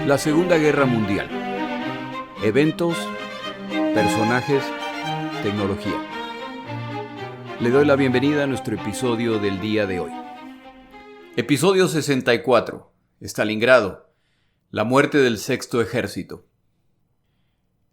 La Segunda Guerra Mundial. Eventos, personajes, tecnología. Le doy la bienvenida a nuestro episodio del día de hoy. Episodio 64. Stalingrado. La muerte del Sexto Ejército.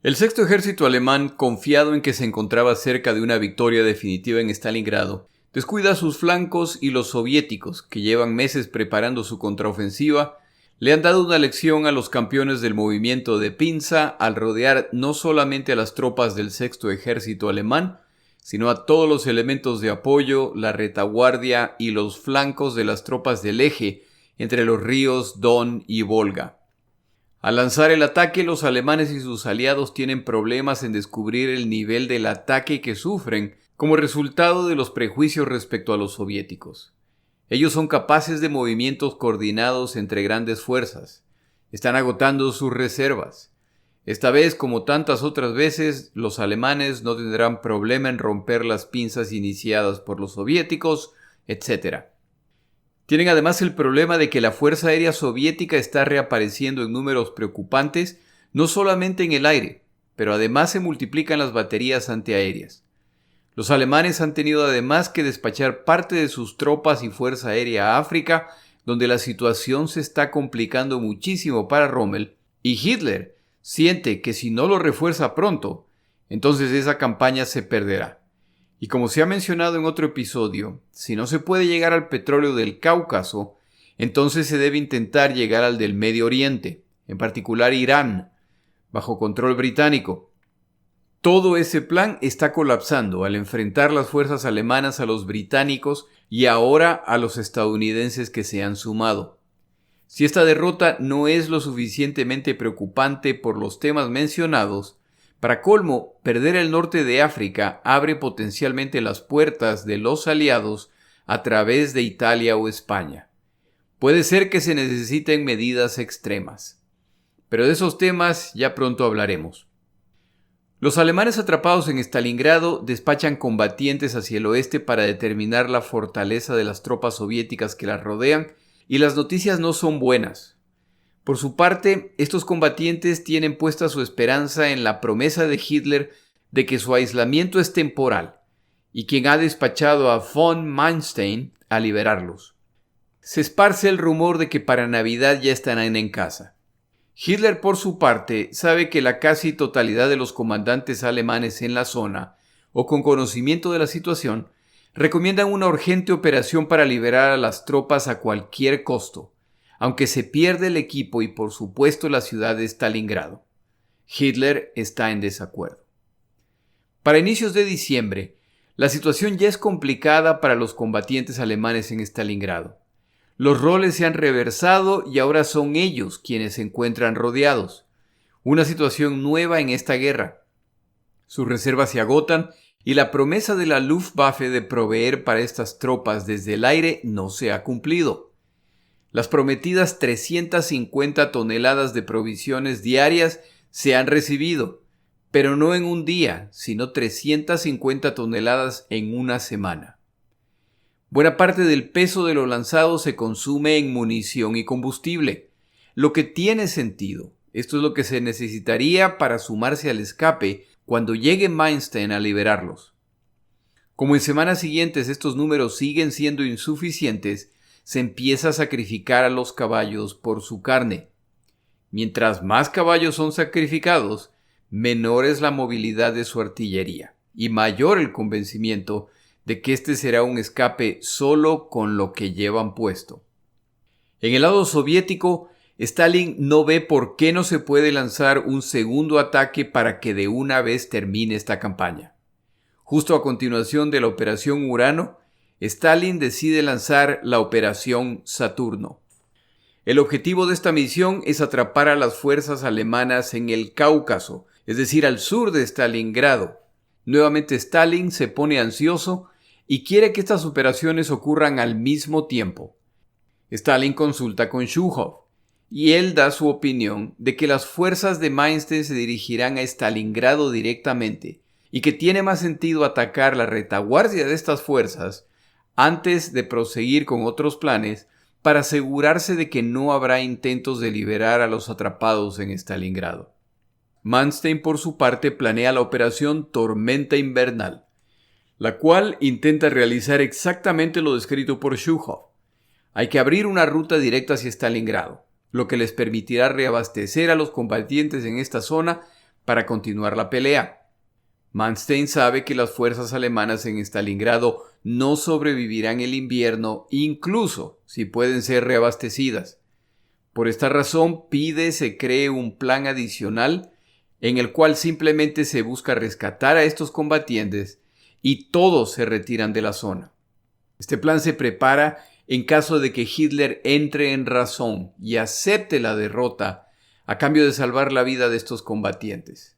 El Sexto Ejército alemán, confiado en que se encontraba cerca de una victoria definitiva en Stalingrado, descuida sus flancos y los soviéticos, que llevan meses preparando su contraofensiva, le han dado una lección a los campeones del movimiento de pinza al rodear no solamente a las tropas del Sexto Ejército alemán, sino a todos los elementos de apoyo, la retaguardia y los flancos de las tropas del eje entre los ríos Don y Volga. Al lanzar el ataque, los alemanes y sus aliados tienen problemas en descubrir el nivel del ataque que sufren como resultado de los prejuicios respecto a los soviéticos. Ellos son capaces de movimientos coordinados entre grandes fuerzas. Están agotando sus reservas. Esta vez, como tantas otras veces, los alemanes no tendrán problema en romper las pinzas iniciadas por los soviéticos, etc. Tienen además el problema de que la Fuerza Aérea Soviética está reapareciendo en números preocupantes, no solamente en el aire, pero además se multiplican las baterías antiaéreas. Los alemanes han tenido además que despachar parte de sus tropas y fuerza aérea a África, donde la situación se está complicando muchísimo para Rommel, y Hitler siente que si no lo refuerza pronto, entonces esa campaña se perderá. Y como se ha mencionado en otro episodio, si no se puede llegar al petróleo del Cáucaso, entonces se debe intentar llegar al del Medio Oriente, en particular Irán, bajo control británico. Todo ese plan está colapsando al enfrentar las fuerzas alemanas a los británicos y ahora a los estadounidenses que se han sumado. Si esta derrota no es lo suficientemente preocupante por los temas mencionados, para colmo, perder el norte de África abre potencialmente las puertas de los aliados a través de Italia o España. Puede ser que se necesiten medidas extremas. Pero de esos temas ya pronto hablaremos. Los alemanes atrapados en Stalingrado despachan combatientes hacia el oeste para determinar la fortaleza de las tropas soviéticas que las rodean, y las noticias no son buenas. Por su parte, estos combatientes tienen puesta su esperanza en la promesa de Hitler de que su aislamiento es temporal, y quien ha despachado a von Manstein a liberarlos. Se esparce el rumor de que para Navidad ya estarán en casa. Hitler, por su parte, sabe que la casi totalidad de los comandantes alemanes en la zona, o con conocimiento de la situación, recomiendan una urgente operación para liberar a las tropas a cualquier costo, aunque se pierda el equipo y por supuesto la ciudad de Stalingrado. Hitler está en desacuerdo. Para inicios de diciembre, la situación ya es complicada para los combatientes alemanes en Stalingrado. Los roles se han reversado y ahora son ellos quienes se encuentran rodeados. Una situación nueva en esta guerra. Sus reservas se agotan y la promesa de la Luftwaffe de proveer para estas tropas desde el aire no se ha cumplido. Las prometidas 350 toneladas de provisiones diarias se han recibido, pero no en un día, sino 350 toneladas en una semana. Buena parte del peso de lo lanzado se consume en munición y combustible, lo que tiene sentido. Esto es lo que se necesitaría para sumarse al escape cuando llegue Manstein a liberarlos. Como en semanas siguientes estos números siguen siendo insuficientes, se empieza a sacrificar a los caballos por su carne. Mientras más caballos son sacrificados, menor es la movilidad de su artillería y mayor el convencimiento de que este será un escape solo con lo que llevan puesto. En el lado soviético, Stalin no ve por qué no se puede lanzar un segundo ataque para que de una vez termine esta campaña. Justo a continuación de la Operación Urano, Stalin decide lanzar la Operación Saturno. El objetivo de esta misión es atrapar a las fuerzas alemanas en el Cáucaso, es decir, al sur de Stalingrado. Nuevamente Stalin se pone ansioso y quiere que estas operaciones ocurran al mismo tiempo. Stalin consulta con Zhukov y él da su opinión de que las fuerzas de Manstein se dirigirán a Stalingrado directamente y que tiene más sentido atacar la retaguardia de estas fuerzas antes de proseguir con otros planes para asegurarse de que no habrá intentos de liberar a los atrapados en Stalingrado. Manstein, por su parte, planea la operación Tormenta Invernal, la cual intenta realizar exactamente lo descrito por Zhukov. Hay que abrir una ruta directa hacia Stalingrado, lo que les permitirá reabastecer a los combatientes en esta zona para continuar la pelea. Manstein sabe que las fuerzas alemanas en Stalingrado no sobrevivirán el invierno, incluso si pueden ser reabastecidas. Por esta razón pide se cree un plan adicional en el cual simplemente se busca rescatar a estos combatientes y todos se retiran de la zona. Este plan se prepara en caso de que Hitler entre en razón y acepte la derrota a cambio de salvar la vida de estos combatientes.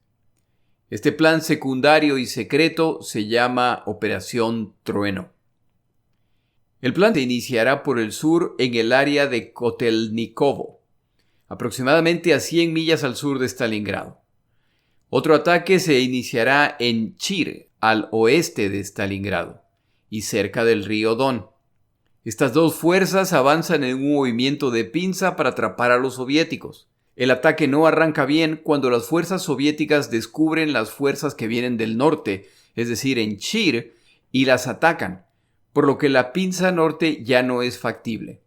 Este plan secundario y secreto se llama Operación Trueno. El plan se iniciará por el sur en el área de Kotelnikovo, aproximadamente a 100 millas al sur de Stalingrado. Otro ataque se iniciará en Chir, al oeste de Stalingrado, y cerca del río Don. Estas dos fuerzas avanzan en un movimiento de pinza para atrapar a los soviéticos. El ataque no arranca bien cuando las fuerzas soviéticas descubren las fuerzas que vienen del norte, es decir, en Chir, y las atacan, por lo que la pinza norte ya no es factible.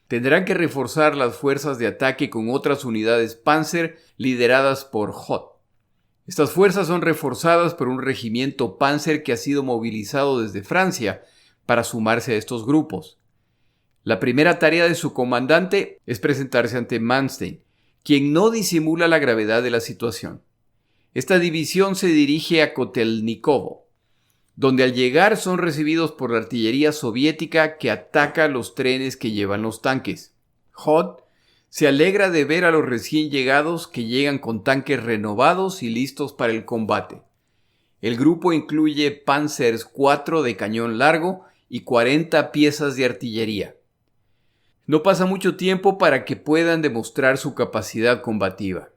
Tendrán que reforzar las fuerzas de ataque con otras unidades Panzer lideradas por Hoth. Estas fuerzas son reforzadas por un regimiento Panzer que ha sido movilizado desde Francia para sumarse a estos grupos. La primera tarea de su comandante es presentarse ante Manstein, quien no disimula la gravedad de la situación. Esta división se dirige a Kotelnikovo, donde al llegar son recibidos por la artillería soviética que ataca los trenes que llevan los tanques. Hoth se alegra de ver a los recién llegados que llegan con tanques renovados y listos para el combate. El grupo incluye Panzers 4 de cañón largo y 40 piezas de artillería. No pasa mucho tiempo para que puedan demostrar su capacidad combativa.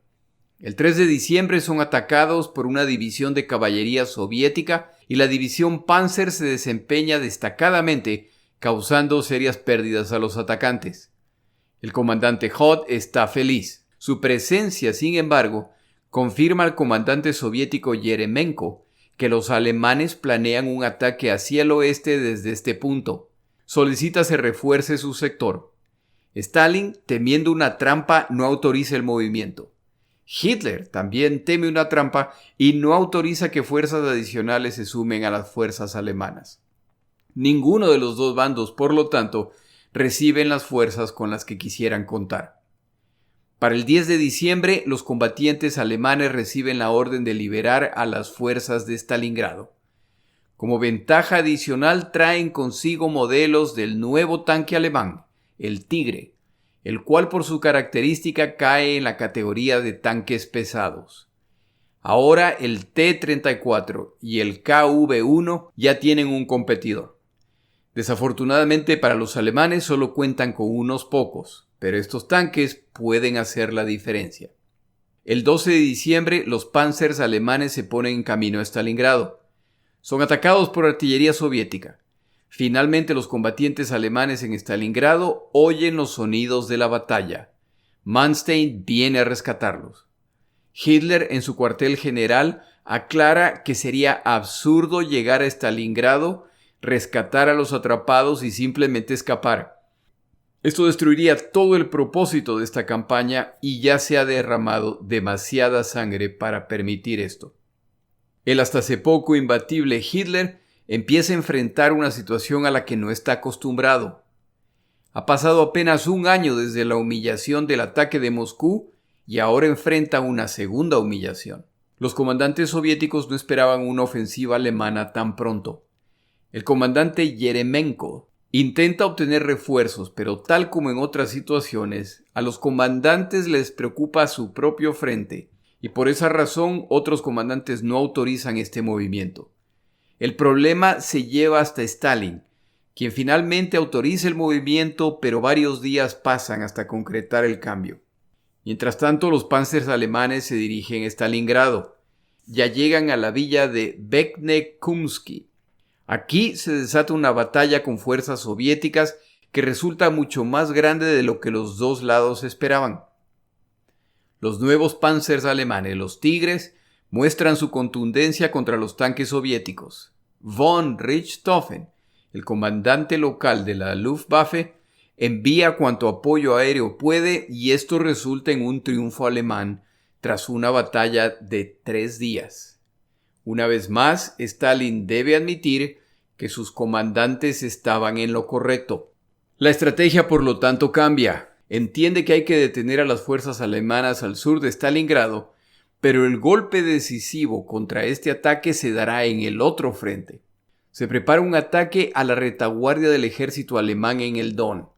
El 3 de diciembre son atacados por una división de caballería soviética y la división Panzer se desempeña destacadamente, causando serias pérdidas a los atacantes. El comandante Hoth está feliz. Su presencia, sin embargo, confirma al comandante soviético Yeremenko que los alemanes planean un ataque hacia el oeste desde este punto. Solicita se refuerce su sector. Stalin, temiendo una trampa, no autoriza el movimiento. Hitler también teme una trampa y no autoriza que fuerzas adicionales se sumen a las fuerzas alemanas. Ninguno de los dos bandos, por lo tanto, reciben las fuerzas con las que quisieran contar. Para el 10 de diciembre, los combatientes alemanes reciben la orden de liberar a las fuerzas de Stalingrado. Como ventaja adicional, traen consigo modelos del nuevo tanque alemán, el Tigre, el cual por su característica cae en la categoría de tanques pesados. Ahora el T-34 y el KV-1 ya tienen un competidor. Desafortunadamente para los alemanes solo cuentan con unos pocos, pero estos tanques pueden hacer la diferencia. El 12 de diciembre los Panzers alemanes se ponen en camino a Stalingrado. Son atacados por artillería soviética. Finalmente los combatientes alemanes en Stalingrado oyen los sonidos de la batalla. Manstein viene a rescatarlos. Hitler en su cuartel general aclara que sería absurdo llegar a Stalingrado, rescatar a los atrapados y simplemente escapar. Esto destruiría todo el propósito de esta campaña y ya se ha derramado demasiada sangre para permitir esto. El hasta hace poco imbatible Hitler empieza a enfrentar una situación a la que no está acostumbrado. Ha pasado apenas un año desde la humillación del ataque de Moscú y ahora enfrenta una segunda humillación. Los comandantes soviéticos no esperaban una ofensiva alemana tan pronto. El comandante Yeremenko intenta obtener refuerzos, pero tal como en otras situaciones, a los comandantes les preocupa su propio frente y por esa razón otros comandantes no autorizan este movimiento. El problema se lleva hasta Stalin, quien finalmente autoriza el movimiento, pero varios días pasan hasta concretar el cambio. Mientras tanto, los panzers alemanes se dirigen a Stalingrado. Ya llegan a la villa de Bekne-Kumsky. Aquí se desata una batalla con fuerzas soviéticas que resulta mucho más grande de lo que los dos lados esperaban. Los nuevos Panzers alemanes, los Tigres, muestran su contundencia contra los tanques soviéticos. Von Richthofen, el comandante local de la Luftwaffe, envía cuanto apoyo aéreo puede y esto resulta en un triunfo alemán tras una batalla de 3 días. Una vez más, Stalin debe admitir que sus comandantes estaban en lo correcto. La estrategia, por lo tanto, cambia. Entiende que hay que detener a las fuerzas alemanas al sur de Stalingrado, pero el golpe decisivo contra este ataque se dará en el otro frente. Se prepara un ataque a la retaguardia del ejército alemán en el Don,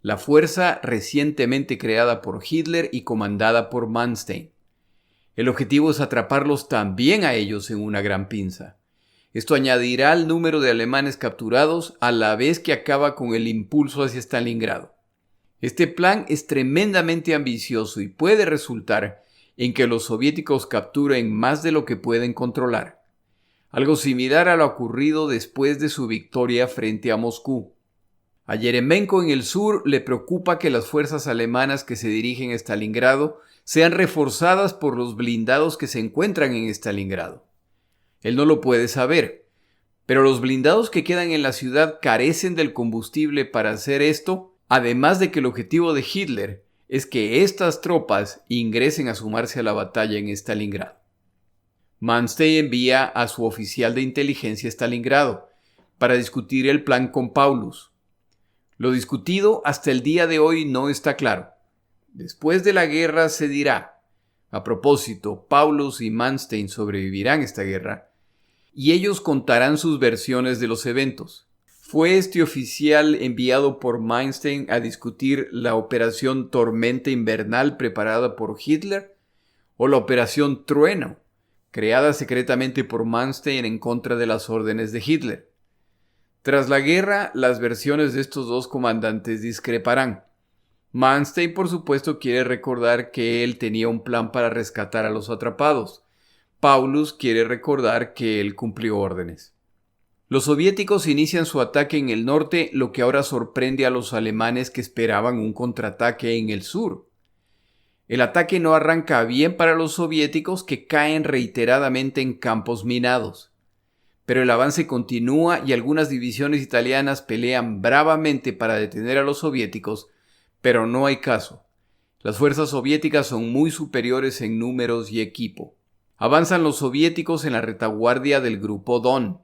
la fuerza recientemente creada por Hitler y comandada por Manstein. El objetivo es atraparlos también a ellos en una gran pinza. Esto añadirá al número de alemanes capturados a la vez que acaba con el impulso hacia Stalingrado. Este plan es tremendamente ambicioso y puede resultar en que los soviéticos capturen más de lo que pueden controlar. Algo similar a lo ocurrido después de su victoria frente a Moscú. A Yeremenko en el sur le preocupa que las fuerzas alemanas que se dirigen a Stalingrado sean reforzadas por los blindados que se encuentran en Stalingrado. Él no lo puede saber, pero los blindados que quedan en la ciudad carecen del combustible para hacer esto, además de que el objetivo de Hitler es que estas tropas ingresen a sumarse a la batalla en Stalingrado. Manstein envía a su oficial de inteligencia a Stalingrado para discutir el plan con Paulus. Lo discutido hasta el día de hoy no está claro. Después de la guerra se dirá. A propósito, Paulus y Manstein sobrevivirán esta guerra y ellos contarán sus versiones de los eventos. ¿Fue este oficial enviado por Manstein a discutir la operación Tormenta Invernal preparada por Hitler o la operación Trueno, creada secretamente por Manstein en contra de las órdenes de Hitler? Tras la guerra, las versiones de estos dos comandantes discreparán. Manstein, por supuesto, quiere recordar que él tenía un plan para rescatar a los atrapados. Paulus quiere recordar que él cumplió órdenes. Los soviéticos inician su ataque en el norte, lo que ahora sorprende a los alemanes que esperaban un contraataque en el sur. El ataque no arranca bien para los soviéticos, que caen reiteradamente en campos minados. Pero el avance continúa y algunas divisiones italianas pelean bravamente para detener a los soviéticos, pero no hay caso. Las fuerzas soviéticas son muy superiores en números y equipo. Avanzan los soviéticos en la retaguardia del grupo Don.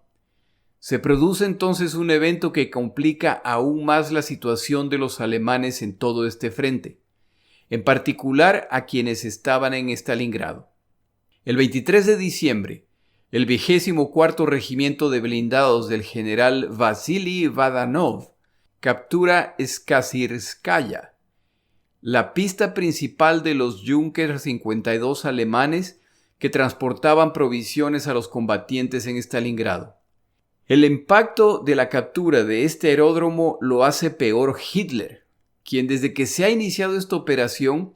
Se produce entonces un evento que complica aún más la situación de los alemanes en todo este frente, en particular a quienes estaban en Stalingrado. El 23 de diciembre, el 24º Regimiento de Blindados del general Vasily Vadanov captura Skazirskaya, la pista principal de los Junker 52 alemanes que transportaban provisiones a los combatientes en Stalingrado. El impacto de la captura de este aeródromo lo hace peor Hitler, quien desde que se ha iniciado esta operación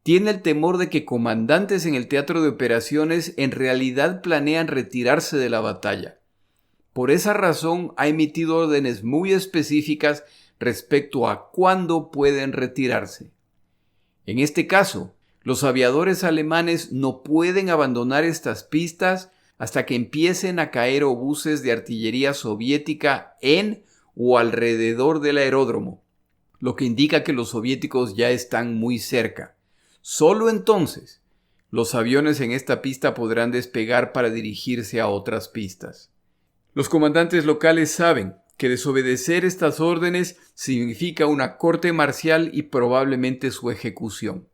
tiene el temor de que comandantes en el teatro de operaciones en realidad planean retirarse de la batalla. Por esa razón ha emitido órdenes muy específicas respecto a cuándo pueden retirarse. En este caso, los aviadores alemanes no pueden abandonar estas pistas hasta que empiecen a caer obuses de artillería soviética en o alrededor del aeródromo, lo que indica que los soviéticos ya están muy cerca. Solo entonces, los aviones en esta pista podrán despegar para dirigirse a otras pistas. Los comandantes locales saben que desobedecer estas órdenes significa una corte marcial y probablemente su ejecución.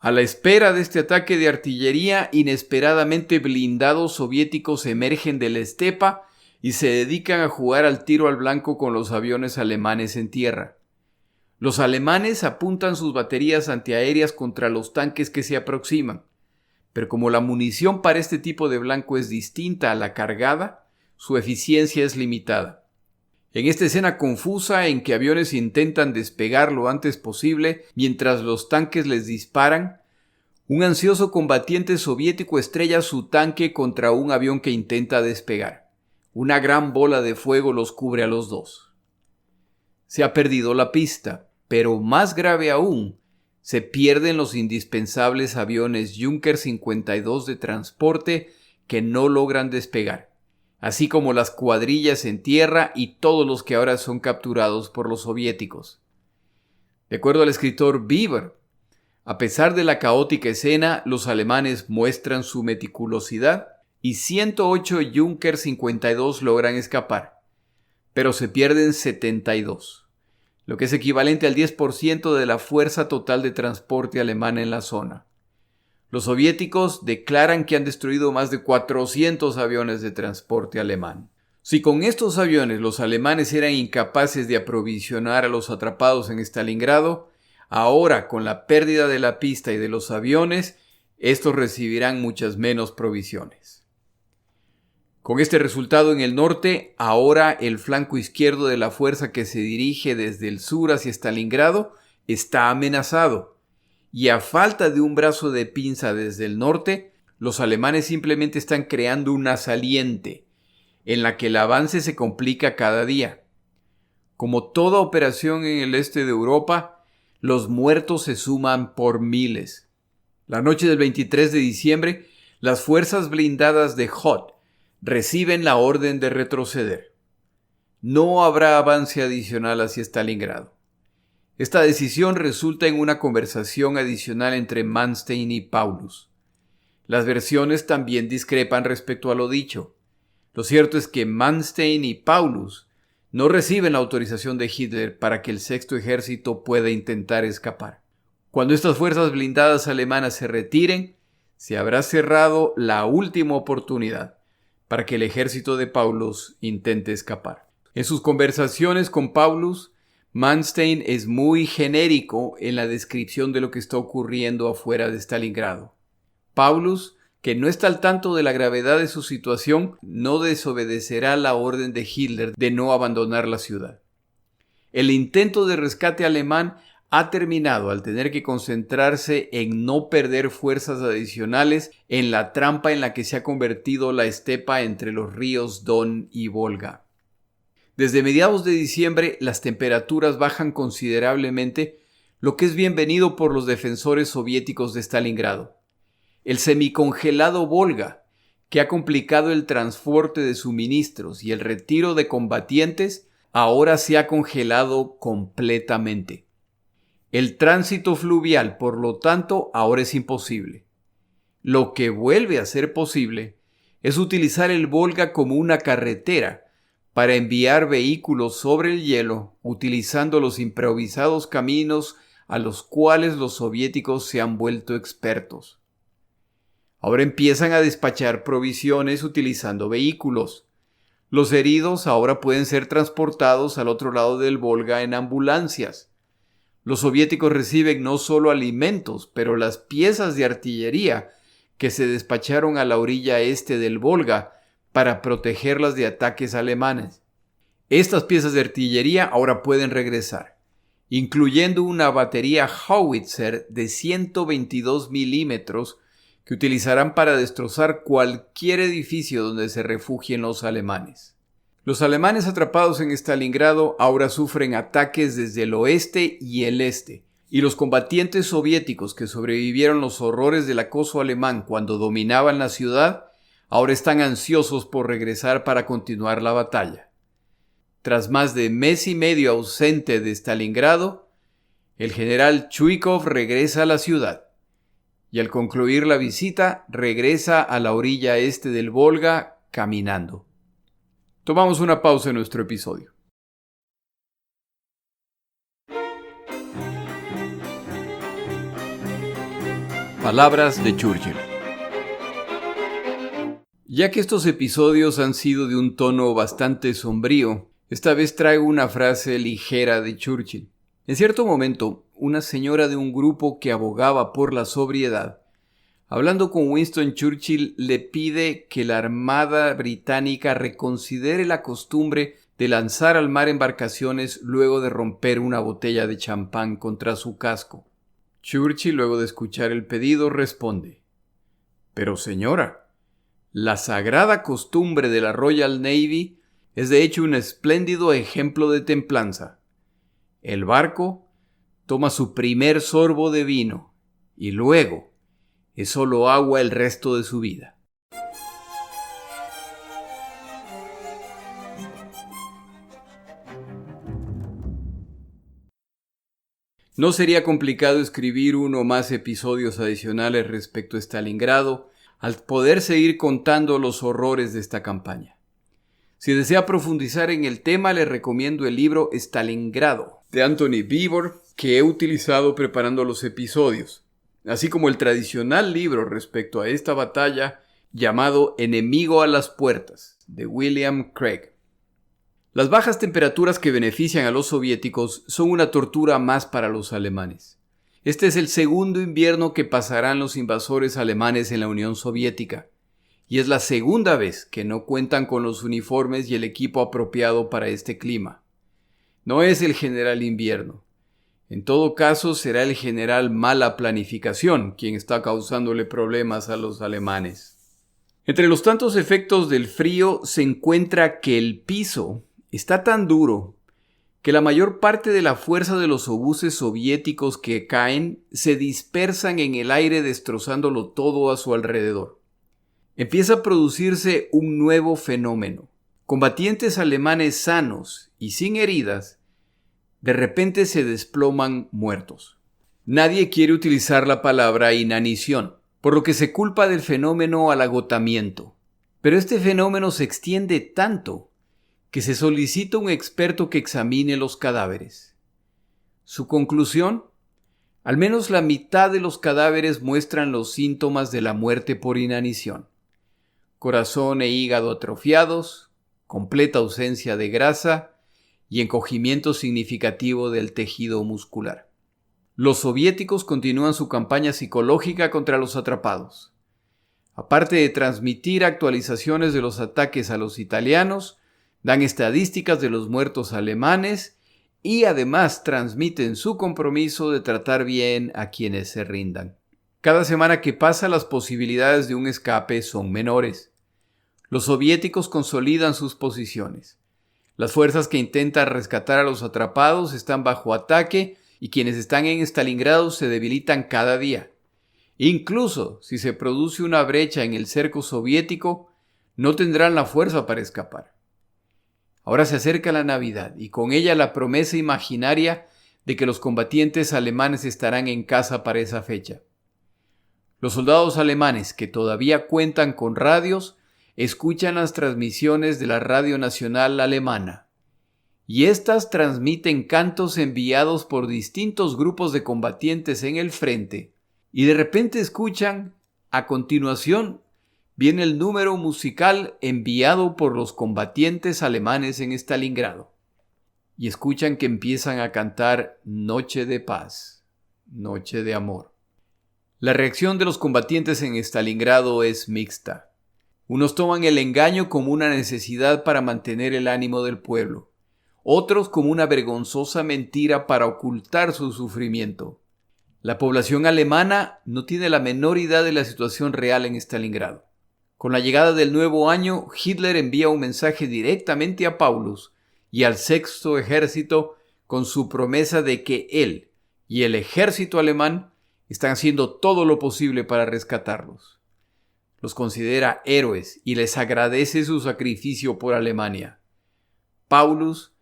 A la espera de este ataque de artillería, inesperadamente blindados soviéticos emergen de la estepa y se dedican a jugar al tiro al blanco con los aviones alemanes en tierra. Los alemanes apuntan sus baterías antiaéreas contra los tanques que se aproximan, pero como la munición para este tipo de blanco es distinta a la cargada, su eficiencia es limitada. En esta escena confusa en que aviones intentan despegar lo antes posible mientras los tanques les disparan, un ansioso combatiente soviético estrella su tanque contra un avión que intenta despegar. Una gran bola de fuego los cubre a los dos. Se ha perdido la pista, pero más grave aún, se pierden los indispensables aviones Junker 52 de transporte que no logran despegar, así como las cuadrillas en tierra y todos los que ahora son capturados por los soviéticos. De acuerdo al escritor Bieber, a pesar de la caótica escena, los alemanes muestran su meticulosidad y 108 Junker 52 logran escapar, pero se pierden 72, lo que es equivalente al 10% de la fuerza total de transporte alemana en la zona. Los soviéticos declaran que han destruido más de 400 aviones de transporte alemán. Si con estos aviones los alemanes eran incapaces de aprovisionar a los atrapados en Stalingrado, ahora con la pérdida de la pista y de los aviones, estos recibirán muchas menos provisiones. Con este resultado en el norte, ahora el flanco izquierdo de la fuerza que se dirige desde el sur hacia Stalingrado está amenazado, y a falta de un brazo de pinza desde el norte, los alemanes simplemente están creando una saliente, en la que el avance se complica cada día. Como toda operación en el este de Europa, los muertos se suman por miles. La noche del 23 de diciembre, las fuerzas blindadas de Hoth reciben la orden de retroceder. No habrá avance adicional hacia Stalingrado. Esta decisión resulta en una conversación adicional entre Manstein y Paulus. Las versiones también discrepan respecto a lo dicho. Lo cierto es que Manstein y Paulus no reciben la autorización de Hitler para que el Sexto Ejército pueda intentar escapar. Cuando estas fuerzas blindadas alemanas se retiren, se habrá cerrado la última oportunidad para que el ejército de Paulus intente escapar. En sus conversaciones con Paulus, Manstein es muy genérico en la descripción de lo que está ocurriendo afuera de Stalingrado. Paulus, que no está al tanto de la gravedad de su situación, no desobedecerá la orden de Hitler de no abandonar la ciudad. El intento de rescate alemán ha terminado al tener que concentrarse en no perder fuerzas adicionales en la trampa en la que se ha convertido la estepa entre los ríos Don y Volga. Desde mediados de diciembre las temperaturas bajan considerablemente, lo que es bienvenido por los defensores soviéticos de Stalingrado. El semicongelado Volga, que ha complicado el transporte de suministros y el retiro de combatientes, ahora se ha congelado completamente. El tránsito fluvial, por lo tanto, ahora es imposible. Lo que vuelve a ser posible es utilizar el Volga como una carretera para enviar vehículos sobre el hielo, utilizando los improvisados caminos a los cuales los soviéticos se han vuelto expertos. Ahora empiezan a despachar provisiones utilizando vehículos. Los heridos ahora pueden ser transportados al otro lado del Volga en ambulancias. Los soviéticos reciben no solo alimentos, pero las piezas de artillería que se despacharon a la orilla este del Volga para protegerlas de ataques alemanes. Estas piezas de artillería ahora pueden regresar, incluyendo una batería Howitzer de 122 milímetros que utilizarán para destrozar cualquier edificio donde se refugien los alemanes. Los alemanes atrapados en Stalingrado ahora sufren ataques desde el oeste y el este, y los combatientes soviéticos que sobrevivieron los horrores del acoso alemán cuando dominaban la ciudad, ahora están ansiosos por regresar para continuar la batalla. Tras más de mes y medio ausente de Stalingrado, el general Chuikov regresa a la ciudad, y al concluir la visita regresa a la orilla este del Volga caminando. Tomamos una pausa en nuestro episodio. Palabras de Churchill. Ya que estos episodios han sido de un tono bastante sombrío, esta vez traigo una frase ligera de Churchill. En cierto momento, una señora de un grupo que abogaba por la sobriedad, hablando con Winston Churchill, le pide que la Armada Británica reconsidere la costumbre de lanzar al mar embarcaciones luego de romper una botella de champán contra su casco. Churchill, luego de escuchar el pedido, responde: «Pero señora, la sagrada costumbre de la Royal Navy es de hecho un espléndido ejemplo de templanza. El barco toma su primer sorbo de vino y luego es solo agua el resto de su vida. No sería complicado escribir uno o más episodios adicionales respecto a Stalingrado al poder seguir contando los horrores de esta campaña. Si desea profundizar en el tema, le recomiendo el libro Stalingrado de Anthony Beevor, que he utilizado preparando los episodios, así como el tradicional libro respecto a esta batalla llamado Enemigo a las puertas, de William Craig. Las bajas temperaturas que benefician a los soviéticos son una tortura más para los alemanes. Este es el segundo invierno que pasarán los invasores alemanes en la Unión Soviética, y es la segunda vez que no cuentan con los uniformes y el equipo apropiado para este clima. No es el general invierno. En todo caso, será el general mala planificación quien está causándole problemas a los alemanes. Entre los tantos efectos del frío se encuentra que el piso está tan duro que la mayor parte de la fuerza de los obuses soviéticos que caen se dispersan en el aire destrozándolo todo a su alrededor. Empieza a producirse un nuevo fenómeno. Combatientes alemanes sanos y sin heridas de repente se desploman muertos. Nadie quiere utilizar la palabra inanición, por lo que se culpa del fenómeno al agotamiento. Pero este fenómeno se extiende tanto que se solicita un experto que examine los cadáveres. Su conclusión: al menos la mitad de los cadáveres muestran los síntomas de la muerte por inanición. Corazón e hígado atrofiados, completa ausencia de grasa y encogimiento significativo del tejido muscular. Los soviéticos continúan su campaña psicológica contra los atrapados. Aparte de transmitir actualizaciones de los ataques a los italianos, dan estadísticas de los muertos alemanes y además transmiten su compromiso de tratar bien a quienes se rindan. Cada semana que pasa, las posibilidades de un escape son menores. Los soviéticos consolidan sus posiciones. Las fuerzas que intentan rescatar a los atrapados están bajo ataque y quienes están en Stalingrado se debilitan cada día. Incluso si se produce una brecha en el cerco soviético, no tendrán la fuerza para escapar. Ahora se acerca la Navidad y con ella la promesa imaginaria de que los combatientes alemanes estarán en casa para esa fecha. Los soldados alemanes que todavía cuentan con radios escuchan las transmisiones de la Radio Nacional Alemana, y éstas transmiten cantos enviados por distintos grupos de combatientes en el frente, y de repente escuchan, a continuación, viene el número musical enviado por los combatientes alemanes en Stalingrado. Y escuchan que empiezan a cantar Noche de paz, Noche de amor. La reacción de los combatientes en Stalingrado es mixta. Unos toman el engaño como una necesidad para mantener el ánimo del pueblo. Otros como una vergonzosa mentira para ocultar su sufrimiento. La población alemana no tiene la menor idea de la situación real en Stalingrado. Con la llegada del nuevo año, Hitler envía un mensaje directamente a Paulus y al Sexto Ejército con su promesa de que él y el ejército alemán están haciendo todo lo posible para rescatarlos. Los considera héroes y les agradece su sacrificio por Alemania. Paulus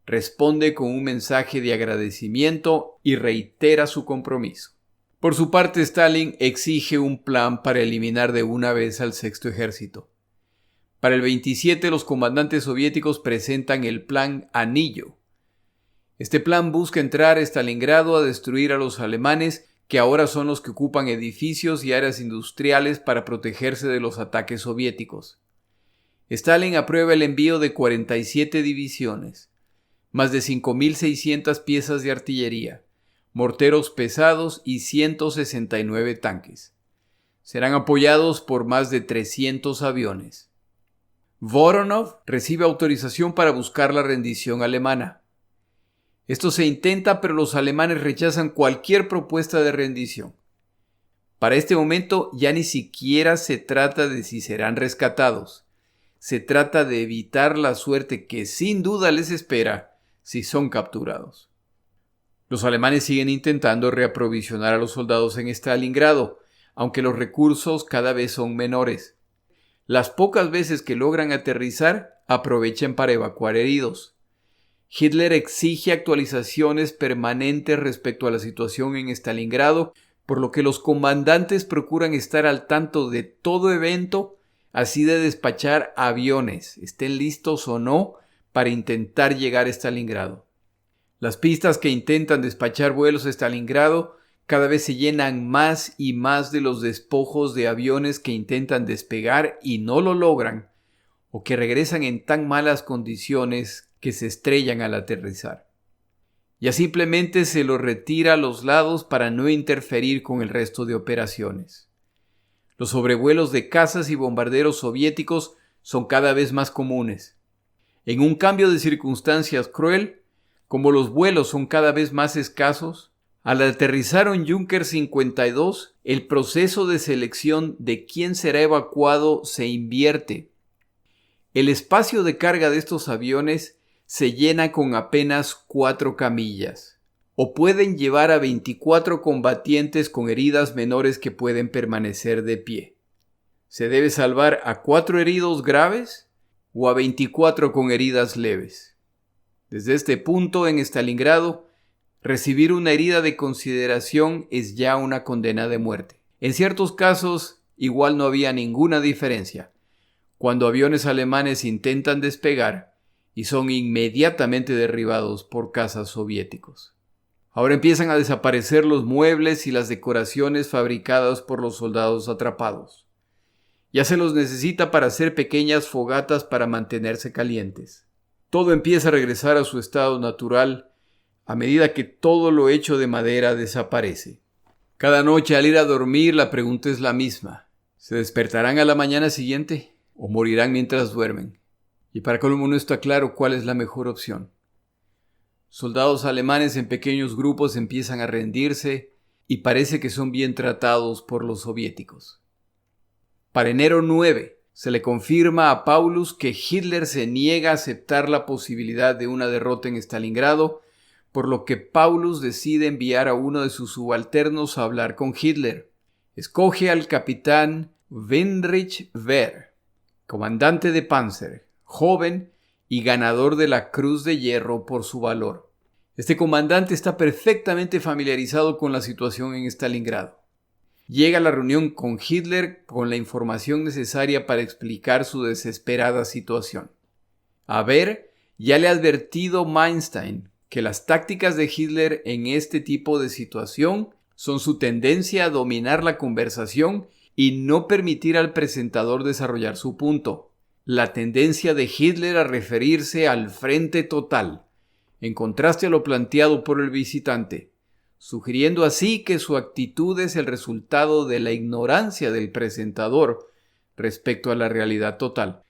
responde con un mensaje de agradecimiento y reitera su compromiso. Por su parte, Stalin exige un plan para eliminar de una vez al Sexto Ejército. Para el 27, los comandantes soviéticos presentan el Plan Anillo. Este plan busca entrar a Stalingrado a destruir a los alemanes, que ahora son los que ocupan edificios y áreas industriales para protegerse de los ataques soviéticos. Stalin aprueba el envío de 47 divisiones, más de 5.600 piezas de artillería, morteros pesados y 169 tanques. Serán apoyados por más de 300 aviones. Voronov recibe autorización para buscar la rendición alemana. Esto se intenta, pero los alemanes rechazan cualquier propuesta de rendición. Para este momento ya ni siquiera se trata de si serán rescatados. Se trata de evitar la suerte que sin duda les espera si son capturados. Los alemanes siguen intentando reaprovisionar a los soldados en Stalingrado, aunque los recursos cada vez son menores. Las pocas veces que logran aterrizar, aprovechan para evacuar heridos. Hitler exige actualizaciones permanentes respecto a la situación en Stalingrado, por lo que los comandantes procuran estar al tanto de todo evento, así de despachar aviones, estén listos o no, para intentar llegar a Stalingrado. Las pistas que intentan despachar vuelos a Stalingrado cada vez se llenan más y más de los despojos de aviones que intentan despegar y no lo logran, o que regresan en tan malas condiciones que se estrellan al aterrizar. Ya simplemente se los retira a los lados para no interferir con el resto de operaciones. Los sobrevuelos de cazas y bombarderos soviéticos son cada vez más comunes. En un cambio de circunstancias cruel, como los vuelos son cada vez más escasos, al aterrizar un Junker 52, el proceso de selección de quién será evacuado se invierte. El espacio de carga de estos aviones se llena con apenas 4 camillas, o pueden llevar a 24 combatientes con heridas menores que pueden permanecer de pie. Se debe salvar a 4 heridos graves o a 24 con heridas leves. Desde este punto en Stalingrado, recibir una herida de consideración es ya una condena de muerte. En ciertos casos, igual no había ninguna diferencia. Cuando aviones alemanes intentan despegar y son inmediatamente derribados por cazas soviéticos. Ahora empiezan a desaparecer los muebles y las decoraciones fabricadas por los soldados atrapados. Ya se los necesita para hacer pequeñas fogatas para mantenerse calientes. Todo empieza a regresar a su estado natural a medida que todo lo hecho de madera desaparece. Cada noche al ir a dormir la pregunta es la misma. ¿Se despertarán a la mañana siguiente o morirán mientras duermen? Y para colmo no está claro cuál es la mejor opción. Soldados alemanes en pequeños grupos empiezan a rendirse y parece que son bien tratados por los soviéticos. Para enero 9, se le confirma a Paulus que Hitler se niega a aceptar la posibilidad de una derrota en Stalingrado, por lo que Paulus decide enviar a uno de sus subalternos a hablar con Hitler. Escoge al capitán Heinrich Wehr, comandante de Panzer, joven y ganador de la Cruz de Hierro por su valor. Este comandante está perfectamente familiarizado con la situación en Stalingrado. Llega a la reunión con Hitler con la información necesaria para explicar su desesperada situación. A Wehr ya le ha advertido Manstein que las tácticas de Hitler en este tipo de situación son su tendencia a dominar la conversación y no permitir al presentador desarrollar su punto. La tendencia de Hitler a referirse al frente total, en contraste a lo planteado por el visitante, sugiriendo así que su actitud es el resultado de la ignorancia del presentador respecto a la realidad total.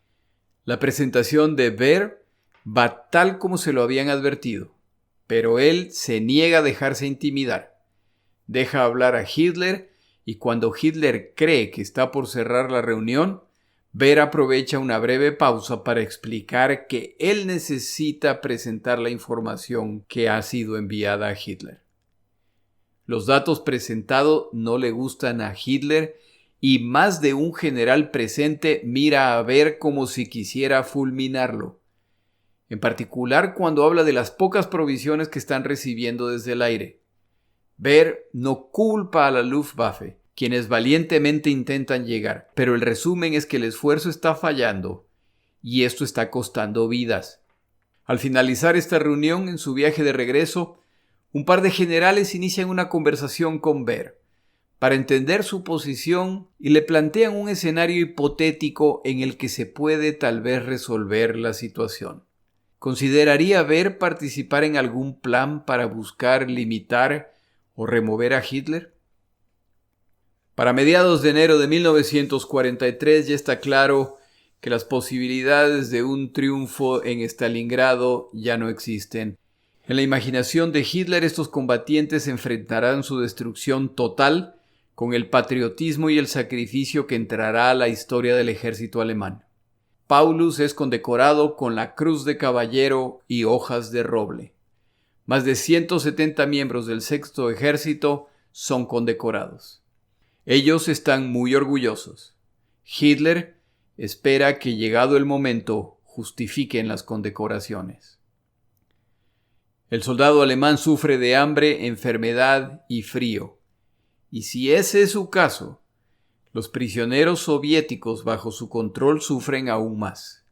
La presentación de Wehr va tal como se lo habían advertido, pero él se niega a dejarse intimidar. Deja hablar a Hitler y cuando Hitler cree que está por cerrar la reunión, Wehr aprovecha una breve pausa para explicar que él necesita presentar la información que ha sido enviada a Hitler. Los datos presentados no le gustan a Hitler y más de un general presente mira a Wehr como si quisiera fulminarlo. En particular cuando habla de las pocas provisiones que están recibiendo desde el aire. Wehr no culpa a la Luftwaffe, quienes valientemente intentan llegar, pero el resumen es que el esfuerzo está fallando y esto está costando vidas. Al finalizar esta reunión, en su viaje de regreso, un par de generales inician una conversación con Wehr para entender su posición y le plantean un escenario hipotético en el que se puede tal vez resolver la situación. ¿Consideraría Wehr participar en algún plan para buscar limitar o remover a Hitler? Para mediados de enero de 1943 ya está claro que las posibilidades de un triunfo en Stalingrado ya no existen. En la imaginación de Hitler, estos combatientes enfrentarán su destrucción total con el patriotismo y el sacrificio que entrará a la historia del ejército alemán. Paulus es condecorado con la Cruz de Caballero y hojas de roble. Más de 170 miembros del Sexto Ejército son condecorados. Ellos están muy orgullosos. Hitler espera que, llegado el momento, justifiquen las condecoraciones. El soldado alemán sufre de hambre, enfermedad y frío. Y si ese es su caso, los prisioneros soviéticos bajo su control sufren aún más.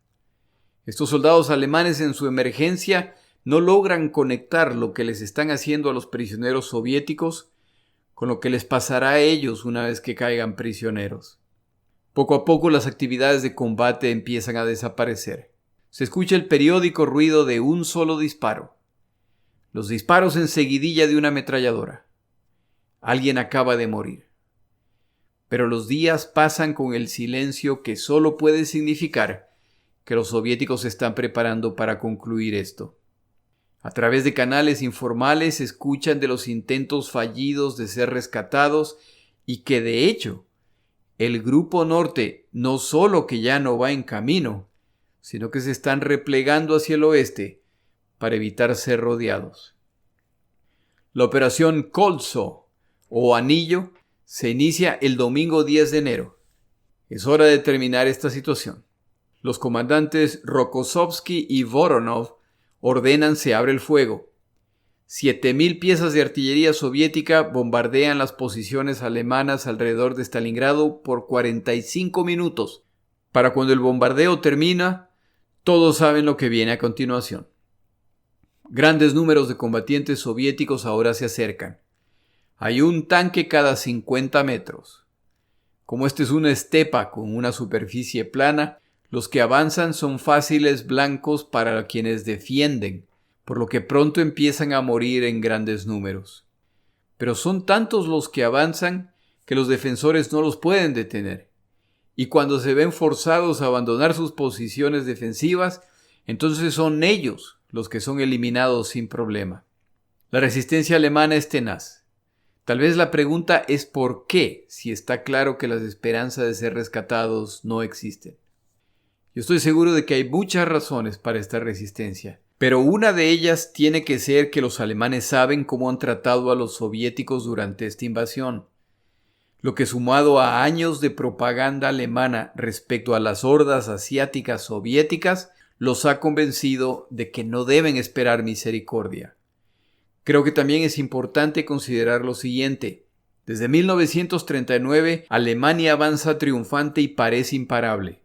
Estos soldados alemanes en su emergencia no logran conectar lo que les están haciendo a los prisioneros soviéticos con lo que les pasará a ellos una vez que caigan prisioneros. Poco a poco las actividades de combate empiezan a desaparecer. Se escucha el periódico ruido de un solo disparo. Los disparos en seguidilla de una ametralladora. Alguien acaba de morir. Pero los días pasan con el silencio que solo puede significar que los soviéticos se están preparando para concluir esto. A través de canales informales se escuchan de los intentos fallidos de ser rescatados y que, de hecho, el Grupo Norte no solo que ya no va en camino, sino que se están replegando hacia el oeste para evitar ser rodeados. La operación Kolso, o Anillo, se inicia el domingo 10 de enero. Es hora de terminar esta situación. Los comandantes Rokossovski y Voronov ordenan se abre el fuego. 7,000 piezas de artillería soviética bombardean las posiciones alemanas alrededor de Stalingrado por 45 minutos. Para cuando el bombardeo termina, todos saben lo que viene a continuación. Grandes números de combatientes soviéticos ahora se acercan. Hay un tanque cada 50 metros. Como este es una estepa con una superficie plana, los que avanzan son fáciles blancos para quienes defienden, por lo que pronto empiezan a morir en grandes números. Pero son tantos los que avanzan que los defensores no los pueden detener. Y cuando se ven forzados a abandonar sus posiciones defensivas, entonces son ellos los que son eliminados sin problema. La resistencia alemana es tenaz. Tal vez la pregunta es ¿por qué?, si está claro que las esperanzas de ser rescatados no existen. Yo estoy seguro de que hay muchas razones para esta resistencia, pero una de ellas tiene que ser que los alemanes saben cómo han tratado a los soviéticos durante esta invasión, lo que, sumado a años de propaganda alemana respecto a las hordas asiáticas soviéticas, los ha convencido de que no deben esperar misericordia. Creo que también es importante considerar lo siguiente. Desde 1939, Alemania avanza triunfante y parece imparable.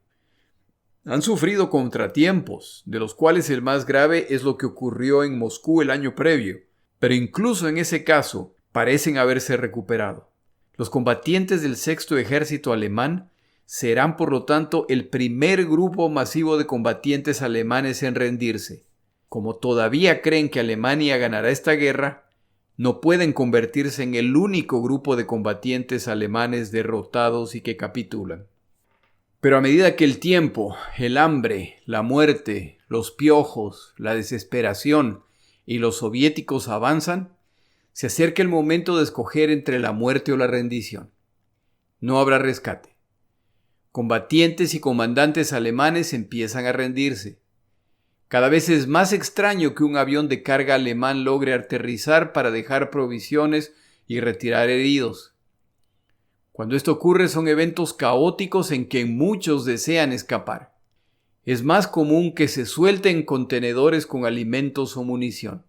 Han sufrido contratiempos, de los cuales el más grave es lo que ocurrió en Moscú el año previo, pero incluso en ese caso parecen haberse recuperado. Los combatientes del Sexto Ejército alemán serán, por lo tanto, el primer grupo masivo de combatientes alemanes en rendirse. Como todavía creen que Alemania ganará esta guerra, no pueden convertirse en el único grupo de combatientes alemanes derrotados y que capitulan. Pero a medida que el tiempo, el hambre, la muerte, los piojos, la desesperación y los soviéticos avanzan, se acerca el momento de escoger entre la muerte o la rendición. No habrá rescate. Combatientes y comandantes alemanes empiezan a rendirse. Cada vez es más extraño que un avión de carga alemán logre aterrizar para dejar provisiones y retirar heridos. Cuando esto ocurre son eventos caóticos en que muchos desean escapar. Es más común que se suelten contenedores con alimentos o munición.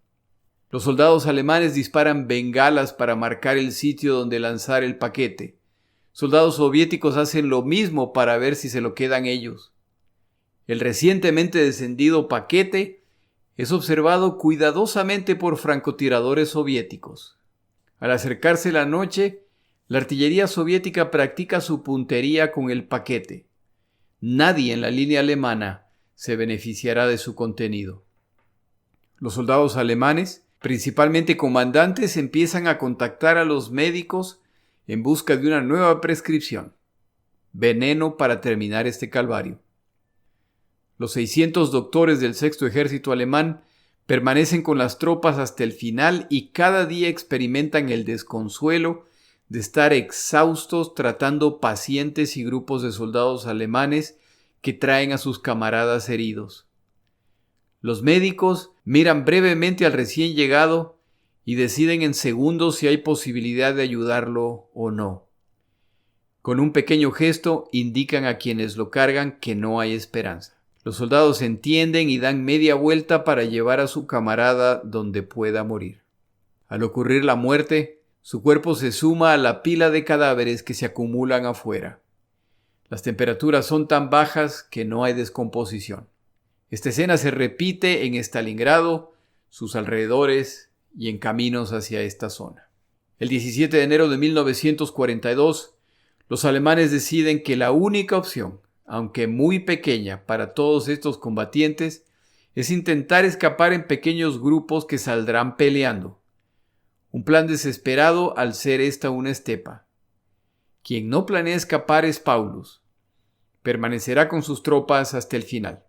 Los soldados alemanes disparan bengalas para marcar el sitio donde lanzar el paquete. Soldados soviéticos hacen lo mismo para ver si se lo quedan ellos. El recientemente descendido paquete es observado cuidadosamente por francotiradores soviéticos. Al acercarse la noche, la artillería soviética practica su puntería con el paquete. Nadie en la línea alemana se beneficiará de su contenido. Los soldados alemanes, principalmente comandantes, empiezan a contactar a los médicos en busca de una nueva prescripción. Veneno para terminar este calvario. Los 600 doctores del Sexto Ejército alemán permanecen con las tropas hasta el final y cada día experimentan el desconsuelo de estar exhaustos tratando pacientes y grupos de soldados alemanes que traen a sus camaradas heridos. Los médicos miran brevemente al recién llegado y deciden en segundos si hay posibilidad de ayudarlo o no. Con un pequeño gesto indican a quienes lo cargan que no hay esperanza. Los soldados entienden y dan media vuelta para llevar a su camarada donde pueda morir. Al ocurrir la muerte, su cuerpo se suma a la pila de cadáveres que se acumulan afuera. Las temperaturas son tan bajas que no hay descomposición. Esta escena se repite en Stalingrado, sus alrededores y en caminos hacia esta zona. El 17 de enero de 1942, los alemanes deciden que la única opción, aunque muy pequeña para todos estos combatientes, es intentar escapar en pequeños grupos que saldrán peleando. Un plan desesperado al ser esta una estepa. Quien no planea escapar es Paulus. Permanecerá con sus tropas hasta el final.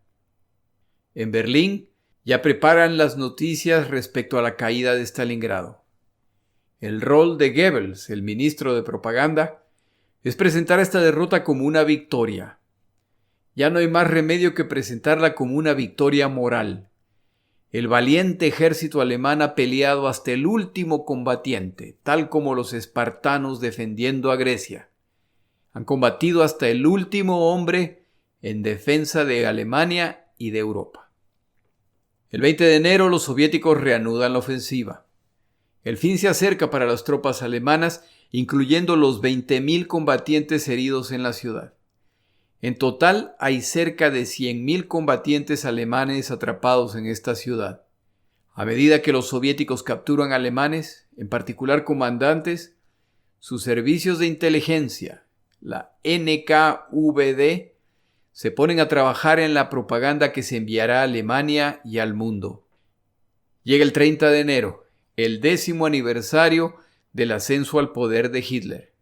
En Berlín ya preparan las noticias respecto a la caída de Stalingrado. El rol de Goebbels, el ministro de propaganda, es presentar esta derrota como una victoria. Ya no hay más remedio que presentarla como una victoria moral. El valiente ejército alemán ha peleado hasta el último combatiente, tal como los espartanos defendiendo a Grecia. Han combatido hasta el último hombre en defensa de Alemania y de Europa. El 20 de enero los soviéticos reanudan la ofensiva. El fin se acerca para las tropas alemanas, incluyendo los 20.000 combatientes heridos en la ciudad. En total hay cerca de 100.000 combatientes alemanes atrapados en esta ciudad. A medida que los soviéticos capturan alemanes, en particular comandantes, sus servicios de inteligencia, la NKVD, se ponen a trabajar en la propaganda que se enviará a Alemania y al mundo. Llega el 30 de enero, el 10º aniversario del ascenso al poder de Hitler.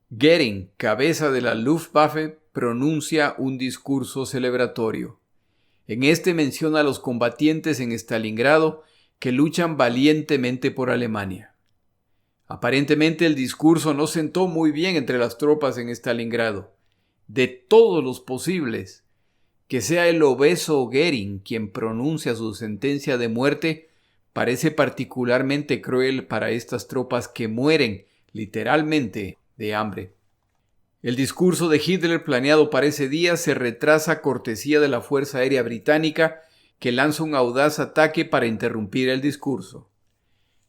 Göring, cabeza de la Luftwaffe, pronuncia un discurso celebratorio. En este menciona a los combatientes en Stalingrado que luchan valientemente por Alemania. Aparentemente el discurso no sentó muy bien entre las tropas en Stalingrado. De todos los posibles, que sea el obeso Göring quien pronuncia su sentencia de muerte, parece particularmente cruel para estas tropas que mueren, literalmente, de hambre. El discurso de Hitler planeado para ese día se retrasa a cortesía de la Fuerza Aérea Británica, que lanza un audaz ataque para interrumpir el discurso.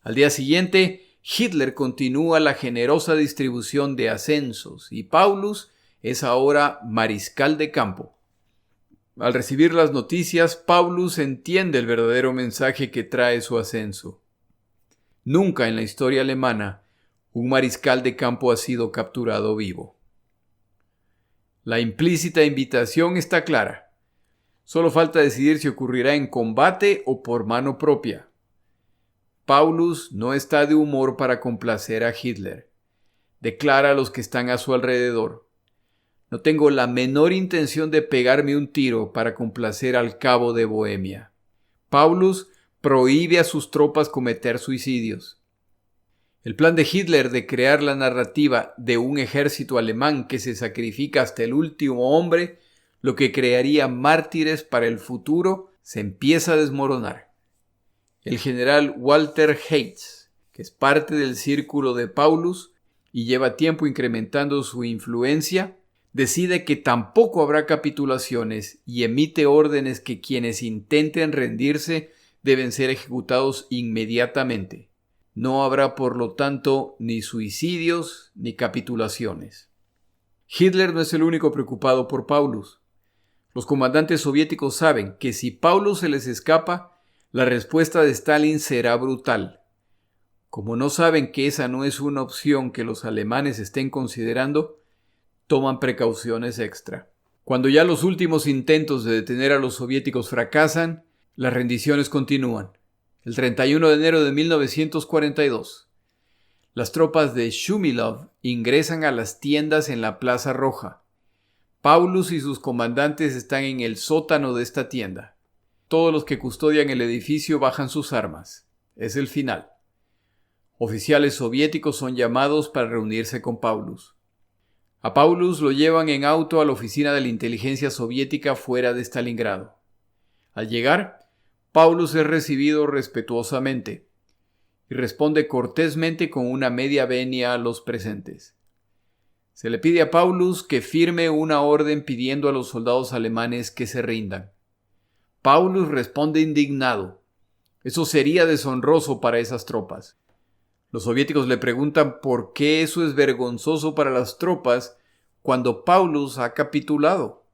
Al día siguiente, Hitler continúa la generosa distribución de ascensos y Paulus es ahora mariscal de campo. Al recibir las noticias, Paulus entiende el verdadero mensaje que trae su ascenso. Nunca en la historia alemana un mariscal de campo ha sido capturado vivo. La implícita invitación está clara. Solo falta decidir si ocurrirá en combate o por mano propia. Paulus no está de humor para complacer a Hitler. Declara a los que están a su alrededor: no tengo la menor intención de pegarme un tiro para complacer al cabo de Bohemia. Paulus prohíbe a sus tropas cometer suicidios. El plan de Hitler de crear la narrativa de un ejército alemán que se sacrifica hasta el último hombre, lo que crearía mártires para el futuro, se empieza a desmoronar. El general Walter Heitz, que es parte del círculo de Paulus y lleva tiempo incrementando su influencia, decide que tampoco habrá capitulaciones y emite órdenes que quienes intenten rendirse deben ser ejecutados inmediatamente. No habrá, por lo tanto, ni suicidios ni capitulaciones. Hitler no es el único preocupado por Paulus. Los comandantes soviéticos saben que si Paulus se les escapa, la respuesta de Stalin será brutal. Como no saben que esa no es una opción que los alemanes estén considerando, toman precauciones extra. Cuando ya los últimos intentos de detener a los soviéticos fracasan, las rendiciones continúan. El 31 de enero de 1942, las tropas de Shumilov ingresan a las tiendas en la Plaza Roja. Paulus y sus comandantes están en el sótano de esta tienda. Todos los que custodian el edificio bajan sus armas. Es el final. Oficiales soviéticos son llamados para reunirse con Paulus. A Paulus lo llevan en auto a la oficina de la inteligencia soviética fuera de Stalingrado. Al llegar, Paulus es recibido respetuosamente y responde cortésmente con una media venia a los presentes. Se le pide a Paulus que firme una orden pidiendo a los soldados alemanes que se rindan. Paulus responde indignado. Eso sería deshonroso para esas tropas. Los soviéticos le preguntan por qué eso es vergonzoso para las tropas cuando Paulus ha capitulado.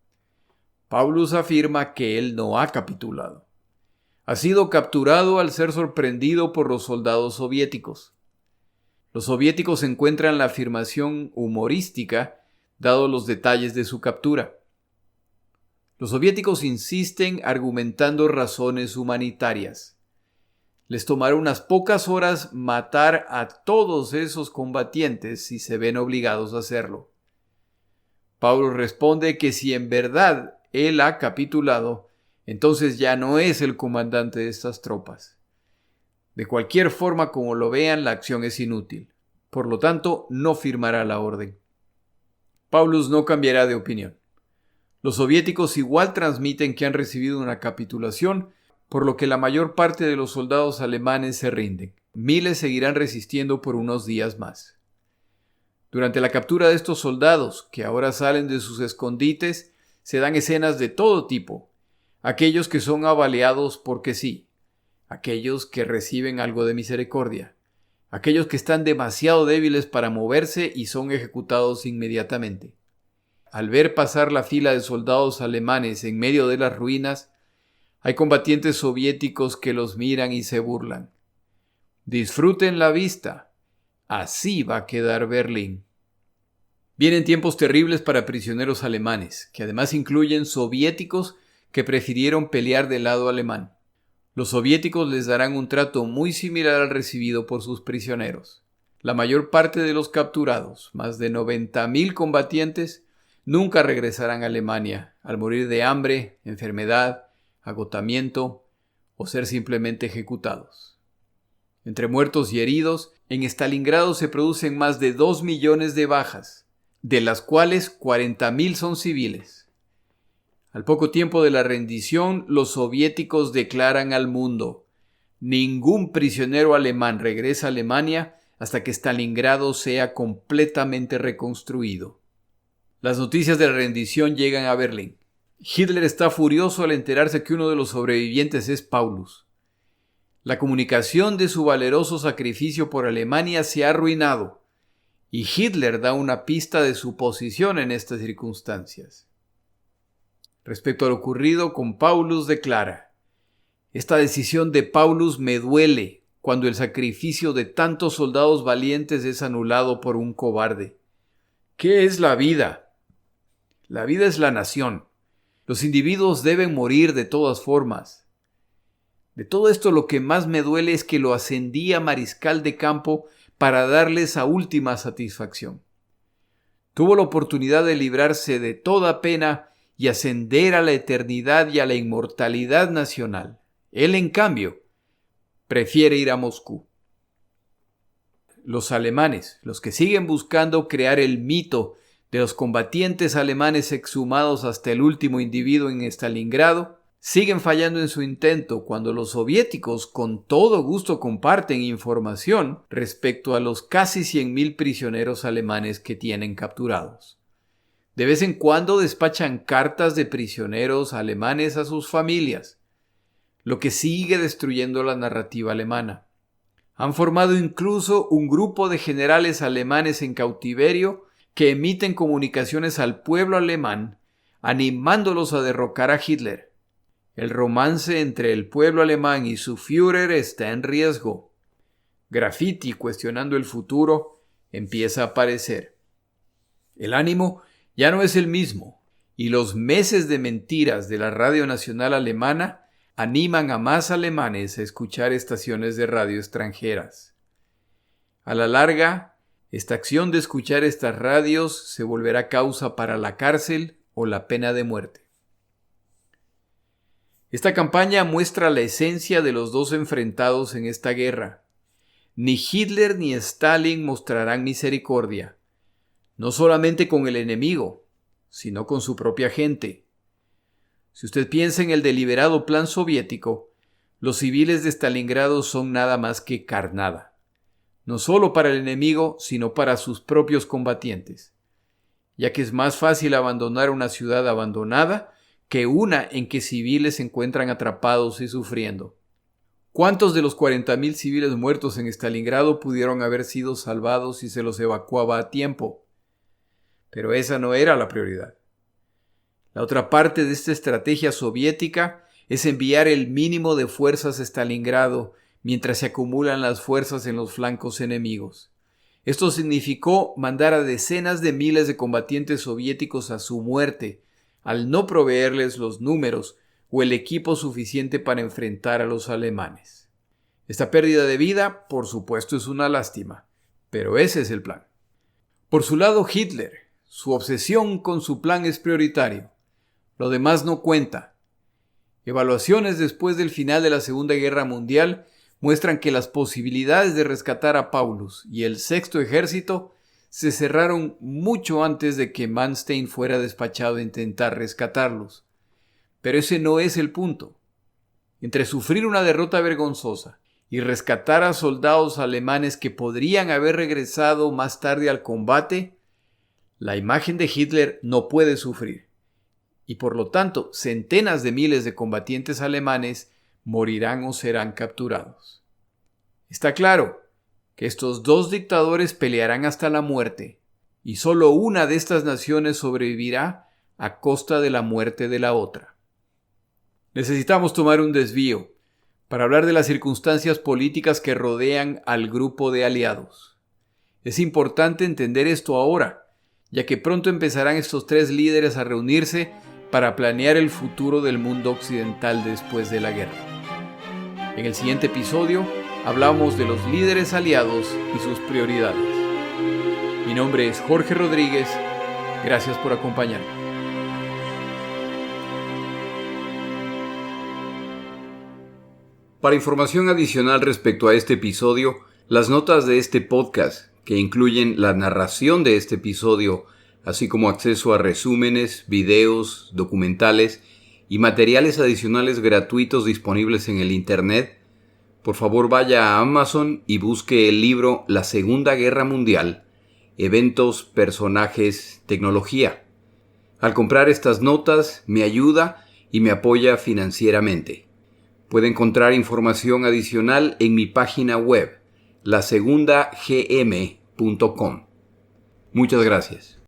Paulus afirma que él no ha capitulado. Ha sido capturado al ser sorprendido por los soldados soviéticos. Los soviéticos encuentran la afirmación humorística, dado los detalles de su captura. Los soviéticos insisten argumentando razones humanitarias. Les tomará unas pocas horas matar a todos esos combatientes si se ven obligados a hacerlo. Pablo responde que si en verdad él ha capitulado, entonces ya no es el comandante de estas tropas. De cualquier forma como lo vean, la acción es inútil. Por lo tanto, no firmará la orden. Paulus no cambiará de opinión. Los soviéticos igual transmiten que han recibido una capitulación, por lo que la mayor parte de los soldados alemanes se rinden. Miles seguirán resistiendo por unos días más. Durante la captura de estos soldados, que ahora salen de sus escondites, se dan escenas de todo tipo. Aquellos que son abaleados porque sí, aquellos que reciben algo de misericordia, aquellos que están demasiado débiles para moverse y son ejecutados inmediatamente. Al ver pasar la fila de soldados alemanes en medio de las ruinas, hay combatientes soviéticos que los miran y se burlan. Disfruten la vista. Así va a quedar Berlín. Vienen tiempos terribles para prisioneros alemanes, que además incluyen soviéticos que prefirieron pelear del lado alemán. Los soviéticos les darán un trato muy similar al recibido por sus prisioneros. La mayor parte de los capturados, más de 90.000 combatientes, nunca regresarán a Alemania, al morir de hambre, enfermedad, agotamiento o ser simplemente ejecutados. Entre muertos y heridos, en Stalingrado se producen más de 2 millones de bajas, de las cuales 40.000 son civiles. Al poco tiempo de la rendición, los soviéticos declaran al mundo: ningún prisionero alemán regresa a Alemania hasta que Stalingrado sea completamente reconstruido. Las noticias de la rendición llegan a Berlín. Hitler está furioso al enterarse que uno de los sobrevivientes es Paulus. La comunicación de su valeroso sacrificio por Alemania se ha arruinado, y Hitler da una pista de su posición en estas circunstancias. Respecto a lo ocurrido con Paulus, declara: esta decisión de Paulus me duele cuando el sacrificio de tantos soldados valientes es anulado por un cobarde. ¿Qué es la vida? La vida es la nación. Los individuos deben morir de todas formas. De todo esto, lo que más me duele es que lo ascendí a mariscal de campo para darle esa última satisfacción. Tuvo la oportunidad de librarse de toda pena y ascender a la eternidad y a la inmortalidad nacional. Él, en cambio, prefiere ir a Moscú. Los alemanes, los que siguen buscando crear el mito de los combatientes alemanes exhumados hasta el último individuo en Stalingrado, siguen fallando en su intento cuando los soviéticos con todo gusto comparten información respecto a los casi 100.000 prisioneros alemanes que tienen capturados. De vez en cuando despachan cartas de prisioneros alemanes a sus familias, lo que sigue destruyendo la narrativa alemana. Han formado incluso un grupo de generales alemanes en cautiverio que emiten comunicaciones al pueblo alemán, animándolos a derrocar a Hitler. El romance entre el pueblo alemán y su Führer está en riesgo. Graffiti cuestionando el futuro empieza a aparecer. El ánimo ya no es el mismo, y los meses de mentiras de la Radio Nacional Alemana animan a más alemanes a escuchar estaciones de radio extranjeras. A la larga, esta acción de escuchar estas radios se volverá causa para la cárcel o la pena de muerte. Esta campaña muestra la esencia de los dos enfrentados en esta guerra. Ni Hitler ni Stalin mostrarán misericordia, no solamente con el enemigo, sino con su propia gente. Si usted piensa en el deliberado plan soviético, los civiles de Stalingrado son nada más que carnada, no solo para el enemigo, sino para sus propios combatientes, ya que es más fácil abandonar una ciudad abandonada que una en que civiles se encuentran atrapados y sufriendo. ¿Cuántos de los 40.000 civiles muertos en Stalingrado pudieron haber sido salvados si se los evacuaba a tiempo? Pero esa no era la prioridad. La otra parte de esta estrategia soviética es enviar el mínimo de fuerzas a Stalingrado mientras se acumulan las fuerzas en los flancos enemigos. Esto significó mandar a decenas de miles de combatientes soviéticos a su muerte, al no proveerles los números o el equipo suficiente para enfrentar a los alemanes. Esta pérdida de vida, por supuesto, es una lástima, pero ese es el plan. Por su lado, Hitler, su obsesión con su plan es prioritario. Lo demás no cuenta. Evaluaciones después del final de la Segunda Guerra Mundial muestran que las posibilidades de rescatar a Paulus y el Sexto Ejército se cerraron mucho antes de que Manstein fuera despachado a intentar rescatarlos. Pero ese no es el punto. Entre sufrir una derrota vergonzosa y rescatar a soldados alemanes que podrían haber regresado más tarde al combate, la imagen de Hitler no puede sufrir. Y por lo tanto, centenas de miles de combatientes alemanes morirán o serán capturados. Está claro que estos dos dictadores pelearán hasta la muerte, y solo una de estas naciones sobrevivirá a costa de la muerte de la otra. Necesitamos tomar un desvío para hablar de las circunstancias políticas que rodean al grupo de aliados. Es importante entender esto ahora, ya que pronto empezarán estos tres líderes a reunirse para planear el futuro del mundo occidental después de la guerra. En el siguiente episodio hablamos de los líderes aliados y sus prioridades. Mi nombre es Jorge Rodríguez. Gracias por acompañarme. Para información adicional respecto a este episodio, las notas de este podcast, que incluyen la narración de este episodio, así como acceso a resúmenes, videos, documentales y materiales adicionales gratuitos disponibles en el Internet, por favor vaya a Amazon y busque el libro La Segunda Guerra Mundial, Eventos, Personajes, Tecnología. Al comprar estas notas, me ayuda y me apoya financieramente. Puede encontrar información adicional en mi página web, lasegundagm.com. Muchas gracias.